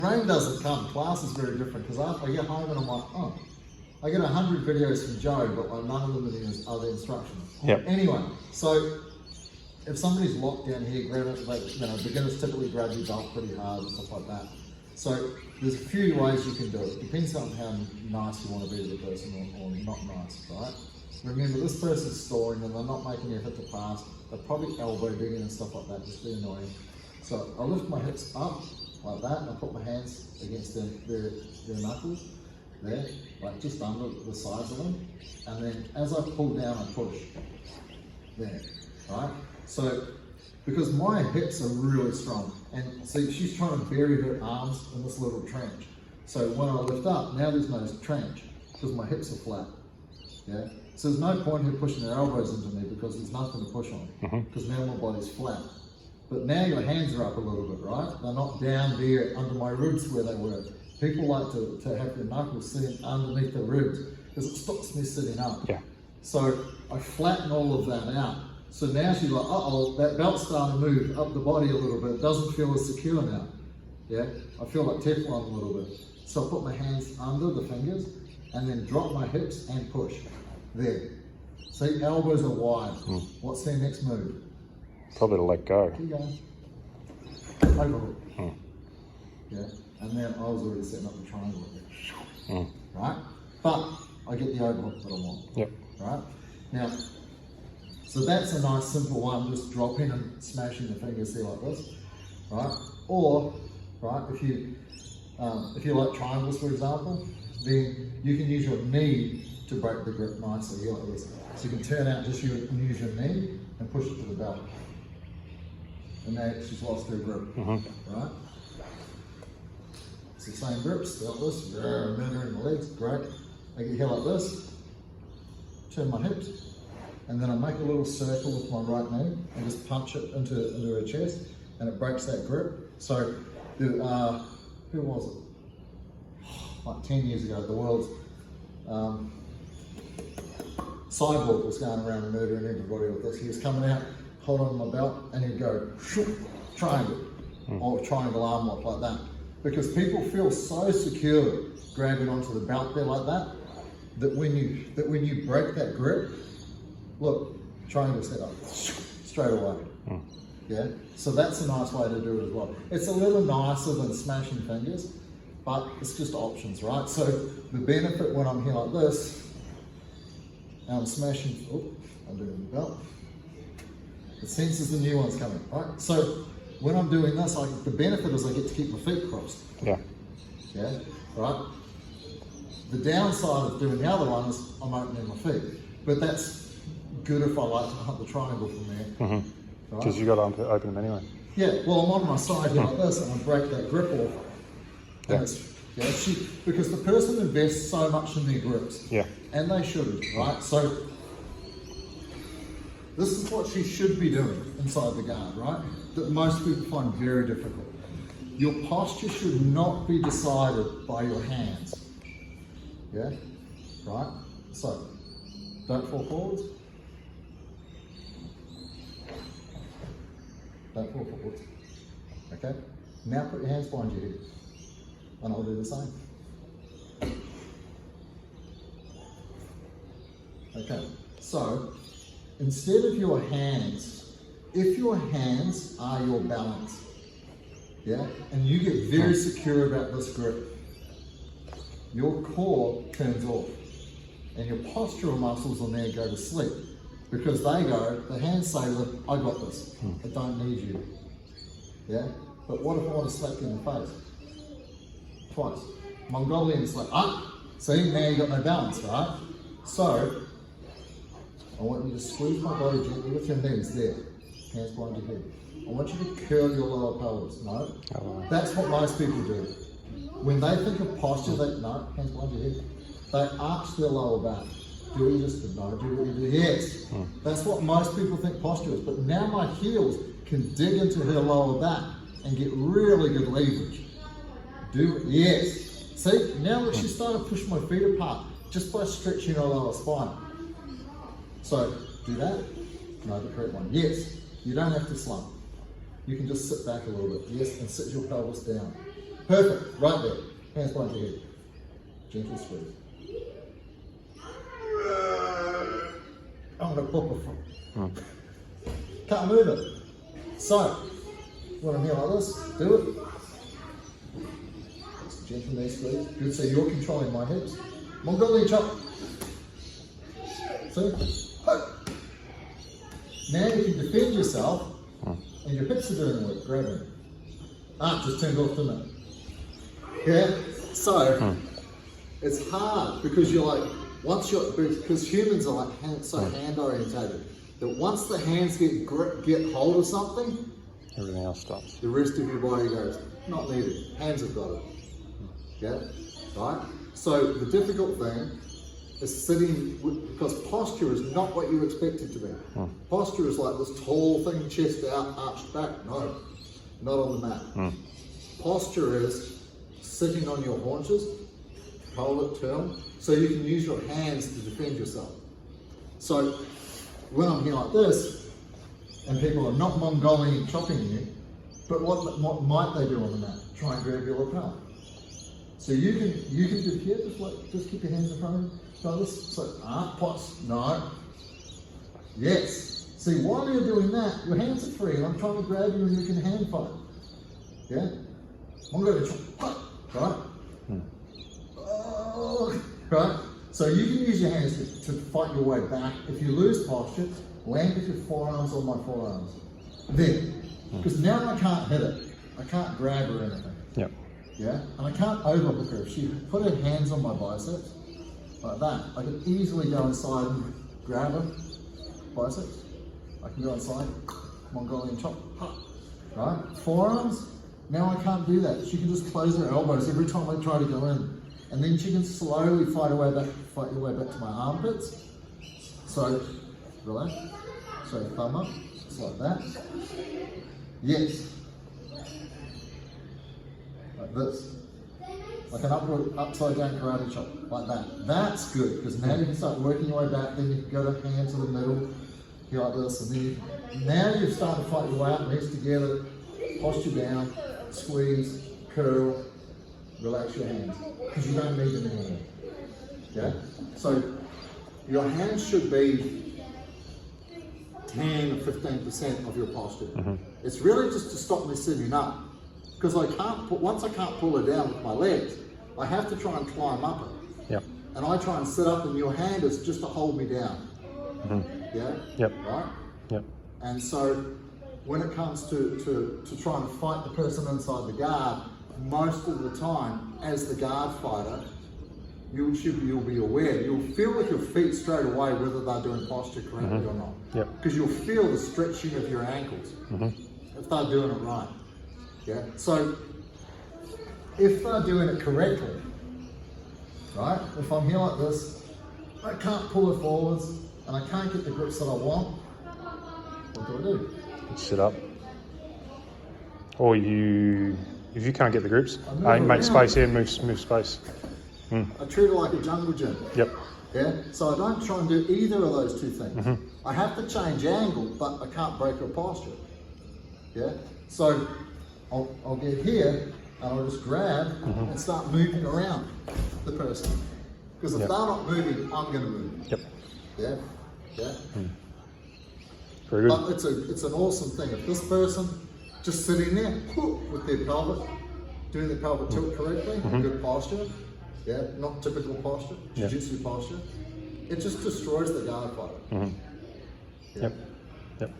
Rain doesn't come. Class is very different because I get home and I'm like, oh, I get 100 videos from Joe, but like none of them are the instructions. Yep. Anyway, so if somebody's locked down here, grab it. Like, beginners typically grab your belt pretty hard and stuff like that. So there's a few ways you can do it. Depends on how nice you want to be to the person or not nice, right? Remember, this person's storing and they're not making effort to pass. They're probably elbow digging and stuff like that, just be annoying. So I lift my hips up like that and I put my hands against their knuckles there, like just under the sides of them. And then as I pull down, I push there, right? So, because my hips are really strong, and see, she's trying to bury her arms in this little trench. So when I lift up, now there's no trench because my hips are flat. Yeah. So there's no point in her pushing her elbows into me because there's nothing to push on because now my body's flat. But now your hands are up a little bit, right? They're not down there under my ribs where they were. People like to have their knuckles sitting underneath the ribs because it stops me sitting up. Yeah. So I flatten all of that out. So now she's like, uh-oh, that belt's starting to move up the body a little bit. It doesn't feel as secure now. Yeah, I feel like Teflon a little bit. So I put my hands under the fingers and then drop my hips and push. There. See, elbows are wide. What's their next move? Probably to let go. Keep going. Overhook. Yeah, and then I was already setting up the triangle there. Right? But I get the overhook that I want. Yep. Right? Now, so that's a nice simple one, just dropping and smashing the fingers there like this. Right? Or, right, if you like triangles, for example, then you can use your knee to break the grip nicely here like this. So you can turn out just use your knee and push it to the belt. And now she's lost her grip, right? It's the same grips, like this, measuring the legs, great. I get here like this, turn my hips, and then I make a little circle with my right knee and just punch it into her chest, and it breaks that grip. So, who was it? Like 10 years ago, the world's Cyborg was going around murdering everybody with this. He was coming out, holding my belt, and he'd go, triangle, or triangle arm lock like that. Because people feel so secure grabbing onto the belt there like that, that when you break that grip, look, triangle set up, straight away. Yeah, so that's a nice way to do it as well. It's a little nicer than smashing fingers, but it's just options, right? So the benefit when I'm here like this, and I'm smashing, I'm doing the belt. It senses the new one's coming, right? So when I'm doing this, the benefit is I get to keep my feet crossed. Yeah. Yeah, right? The downside of doing the other one is I'm opening my feet. But that's good if I like to hunt the triangle from there. Because you got to open them anyway. Yeah, well, I'm on my side here like this and I break that grip off. And because the person invests so much in their grips. Yeah. And they should, right? So this is what she should be doing inside the guard, right? That most people find very difficult. Your posture should not be decided by your hands. Yeah? Right? So, don't fall forwards. Don't fall forwards. Okay? Now put your hands behind your head. And I'll do the same. Okay, so instead of your hands, if your hands are your balance, yeah, and you get very secure about this grip, your core turns off and your postural muscles on there go to sleep because the hands say, look, I got this, I don't need you, yeah? But what if I want to slap you in the face? Twice. Mongolian slap, see, now you got no balance, right? So, I want you to squeeze my body gently with your knees there, hands behind your head. I want you to curl your lower pelvis, no? That's what most people do. When they think of posture, hands behind your head, they arch their lower back. Do what you just did, no, do what you do, yes. That's what most people think posture is, but now my heels can dig into her lower back and get really good leverage. Do it, yes. See, now that she's starting to push my feet apart just by stretching her lower spine. So, do that. No, the correct one. Yes, you don't have to slump. You can just sit back a little bit, yes, and sit your pelvis down. Perfect. Right there. Hands behind your head. Gentle squeeze. I'm going to pop a foot. Can't move it. So, when I'm here like this, do it. Just gentle knee squeeze. Good, so you're controlling my hips. Mongolian chop. See? Hook. Now you can defend yourself, and your hips are doing the work, grabbing it. Just turned off, didn't it? Yeah? So, it's hard because you're like, because humans are like hand orientated, that once the hands get hold of something, Everything else stops. the rest of your body goes, not needed, hands have got it. Yeah? Right? So the difficult thing is sitting, because posture is not what you expect it to be. Posture is like this tall thing, chest out, arched back. No, not on the mat. Posture is sitting on your haunches, pelvic turn, so you can use your hands to defend yourself. So when I'm here like this, and people are not Mongolian chopping you, but what might they do on the mat? Try and grab your lapel. So you can do here, just keep your hands in front of you. So this, so pots, no. Yes. See, while you're doing that, your hands are free, and I'm trying to grab you and you can hand fight. Yeah? I'm going to chop, right? Right? So you can use your hands to fight your way back. If you lose posture, land with your forearms on my forearms. Then, because now I can't hit it. I can't grab her or anything. Yep. Yeah? And I can't overhook her. If she put her hands on my biceps, like that, I can easily go inside and grab her biceps. I can go inside, Mongolian chop, right? Forearms, now I can't do that. She can just close her elbows every time I try to go in. And then she can slowly fight your way back to my armpits. So, relax. So thumb up, just like that. Yes. Like this. Like an upside down karate chop, like that. That's good, because now you can start working your way back, then you can go to hand to the middle, here like this, and then now you've started to fight your way up, knees together, posture down, squeeze, curl, relax your hands, because you don't need them anymore. Yeah? So your hands should be 10 or 15% of your posture. It's really just to stop me sitting up. Because once I can't pull her down with my legs, I have to try and climb up it. Yep. And I try and sit up, and your hand is just to hold me down. Yeah? Yep. Right? Yep. And so when it comes to trying to fight the person inside the guard, most of the time, as the guard fighter, you'll be aware. You'll feel with your feet straight away whether they're doing posture correctly or not. Yep. Because you'll feel the stretching of your ankles if they're doing it right. Yeah. So if they're doing it correctly, right? If I'm here like this, I can't pull it forwards and I can't get the grips that I want. What do? Sit up. Or if you can't get the grips, move make around. space here, move space. I treat it like a jungle gym. Yep. Yeah. So I don't try and do either of those two things. I have to change angle, but I can't break her posture. Yeah. So I'll get here and I'll just grab and start moving around the person. Because if they're not moving, I'm going to move. Yep. Yeah. Yeah. Very good. But it's an awesome thing. If this person just sitting there with their pelvic, doing their pelvic tilt correctly, good posture, yeah, not typical posture, Jiu Jitsu posture, it just destroys the guard fighter. Yeah. Yep.